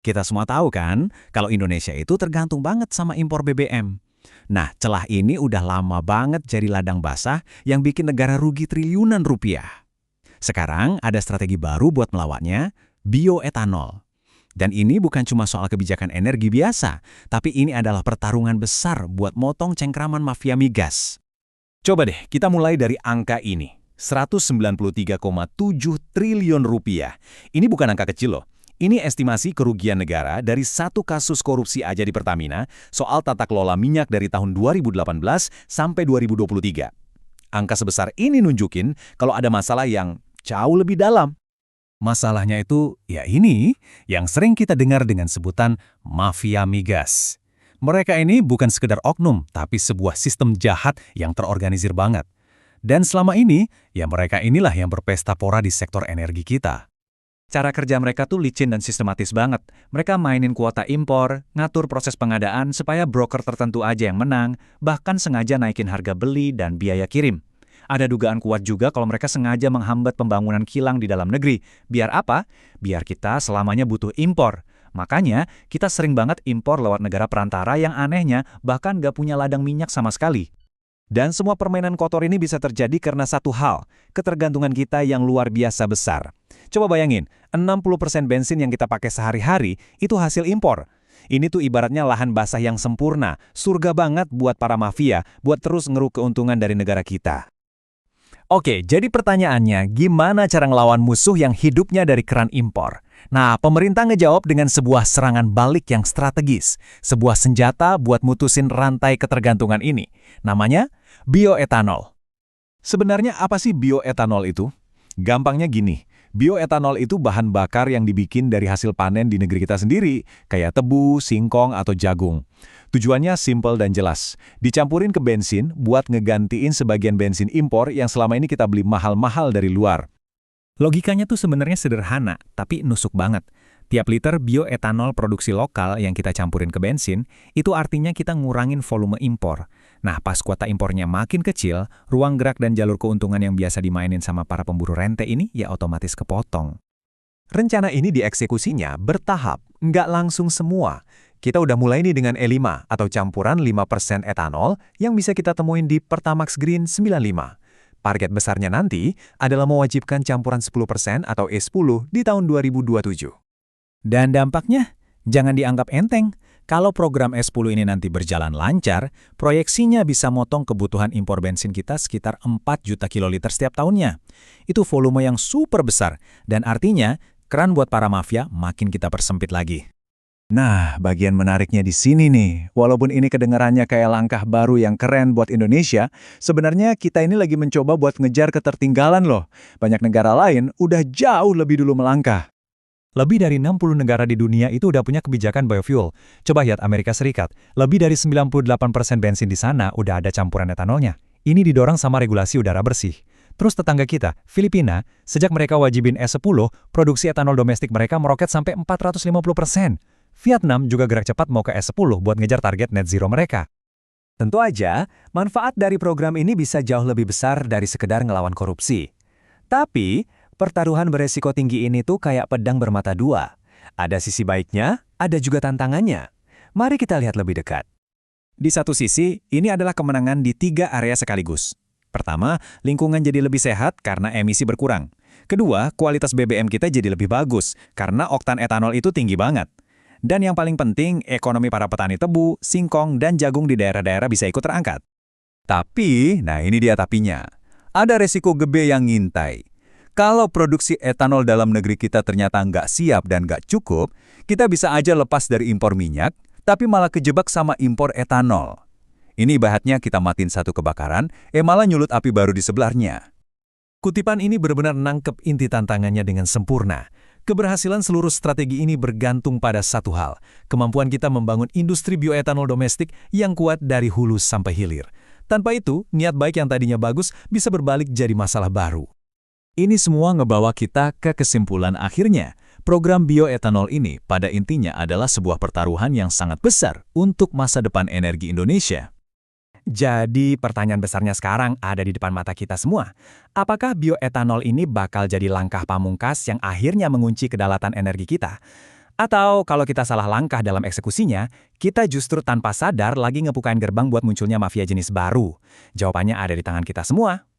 Kita semua tahu kan, kalau Indonesia itu tergantung banget sama impor BBM. Nah, celah ini udah lama banget jadi ladang basah yang bikin negara rugi triliunan rupiah. Sekarang ada strategi baru buat melawannya, bioetanol. Dan ini bukan cuma soal kebijakan energi biasa, tapi ini adalah pertarungan besar buat motong cengkraman mafia migas. Coba deh, kita mulai dari angka ini. 193,7 triliun rupiah. Ini bukan angka kecil loh. Ini estimasi kerugian negara dari satu kasus korupsi aja di Pertamina soal tata kelola minyak dari tahun 2018 sampai 2023. Angka sebesar ini nunjukin kalau ada masalah yang jauh lebih dalam. Masalahnya itu, ya ini, yang sering kita dengar dengan sebutan mafia migas. Mereka ini bukan sekedar oknum, tapi sebuah sistem jahat yang terorganisir banget. Dan selama ini, ya mereka inilah yang berpesta pora di sektor energi kita. Cara kerja mereka tuh licin dan sistematis banget. Mereka mainin kuota impor, ngatur proses pengadaan supaya broker tertentu aja yang menang, bahkan sengaja naikin harga beli dan biaya kirim. Ada dugaan kuat juga kalau mereka sengaja menghambat pembangunan kilang di dalam negeri. Biar apa? Biar kita selamanya butuh impor. Makanya, kita sering banget impor lewat negara perantara yang anehnya bahkan nggak punya ladang minyak sama sekali. Dan semua permainan kotor ini bisa terjadi karena satu hal, ketergantungan kita yang luar biasa besar. Coba bayangin, 60% bensin yang kita pakai sehari-hari itu hasil impor. Ini tuh ibaratnya lahan basah yang sempurna, surga banget buat para mafia, buat terus ngeruk keuntungan dari negara kita. Oke, jadi pertanyaannya, gimana cara ngelawan musuh yang hidupnya dari keran impor? Nah, pemerintah ngejawab dengan sebuah serangan balik yang strategis, sebuah senjata buat mutusin rantai ketergantungan ini. Namanya bioetanol. Sebenarnya apa sih bioetanol itu? Gampangnya gini, bioetanol itu bahan bakar yang dibikin dari hasil panen di negeri kita sendiri, kayak tebu, singkong, atau jagung. Tujuannya simpel dan jelas, dicampurin ke bensin buat ngegantiin sebagian bensin impor yang selama ini kita beli mahal-mahal dari luar. Logikanya tuh sebenarnya sederhana, tapi nusuk banget. Tiap liter bioetanol produksi lokal yang kita campurin ke bensin, itu artinya kita ngurangin volume impor. Nah, pas kuota impornya makin kecil, ruang gerak dan jalur keuntungan yang biasa dimainin sama para pemburu rente ini ya otomatis kepotong. Rencana ini dieksekusinya bertahap, nggak langsung semua. Kita udah mulai nih dengan E5 atau campuran 5% etanol yang bisa kita temuin di Pertamax Green 95. Target besarnya nanti adalah mewajibkan campuran 10% atau E10 di tahun 2027. Dan dampaknya, jangan dianggap enteng. Kalau program E10 ini nanti berjalan lancar, proyeksinya bisa motong kebutuhan impor bensin kita sekitar 4 juta kiloliter setiap tahunnya. Itu volume yang super besar, dan artinya keran buat para mafia makin kita persempit lagi. Nah, bagian menariknya di sini nih. Walaupun ini kedengarannya kayak langkah baru yang keren buat Indonesia, sebenarnya kita ini lagi mencoba buat ngejar ketertinggalan loh. Banyak negara lain udah jauh lebih dulu melangkah. Lebih dari 60 negara di dunia itu udah punya kebijakan biofuel. Coba lihat Amerika Serikat, lebih dari 98% bensin di sana udah ada campuran etanolnya. Ini didorong sama regulasi udara bersih. Terus tetangga kita, Filipina, sejak mereka wajibin E10, produksi etanol domestik mereka meroket sampai 450%. Vietnam juga gerak cepat mau ke S10 buat ngejar target net zero mereka. Tentu aja, manfaat dari program ini bisa jauh lebih besar dari sekedar ngelawan korupsi. Tapi, pertaruhan beresiko tinggi ini tuh kayak pedang bermata dua. Ada sisi baiknya, ada juga tantangannya. Mari kita lihat lebih dekat. Di satu sisi, ini adalah kemenangan di 3 area sekaligus. Pertama, lingkungan jadi lebih sehat karena emisi berkurang. Kedua, kualitas BBM kita jadi lebih bagus karena oktan etanol itu tinggi banget. Dan yang paling penting, ekonomi para petani tebu, singkong, dan jagung di daerah-daerah bisa ikut terangkat. Tapi, nah ini dia tapinya. Ada resiko gede yang ngintai. Kalau produksi etanol dalam negeri kita ternyata nggak siap dan nggak cukup, kita bisa aja lepas dari impor minyak, tapi malah kejebak sama impor etanol. Ini ibaratnya kita matiin satu kebakaran, malah nyulut api baru di sebelahnya. Kutipan ini benar-benar nangkep inti tantangannya dengan sempurna. Keberhasilan seluruh strategi ini bergantung pada satu hal, kemampuan kita membangun industri bioetanol domestik yang kuat dari hulu sampai hilir. Tanpa itu, niat baik yang tadinya bagus bisa berbalik jadi masalah baru. Ini semua ngebawa kita ke kesimpulan akhirnya. Program bioetanol ini pada intinya adalah sebuah pertaruhan yang sangat besar untuk masa depan energi Indonesia. Jadi pertanyaan besarnya sekarang ada di depan mata kita semua. Apakah bioetanol ini bakal jadi langkah pamungkas yang akhirnya mengunci kedaulatan energi kita? Atau kalau kita salah langkah dalam eksekusinya, kita justru tanpa sadar lagi ngebukain gerbang buat munculnya mafia jenis baru. Jawabannya ada di tangan kita semua.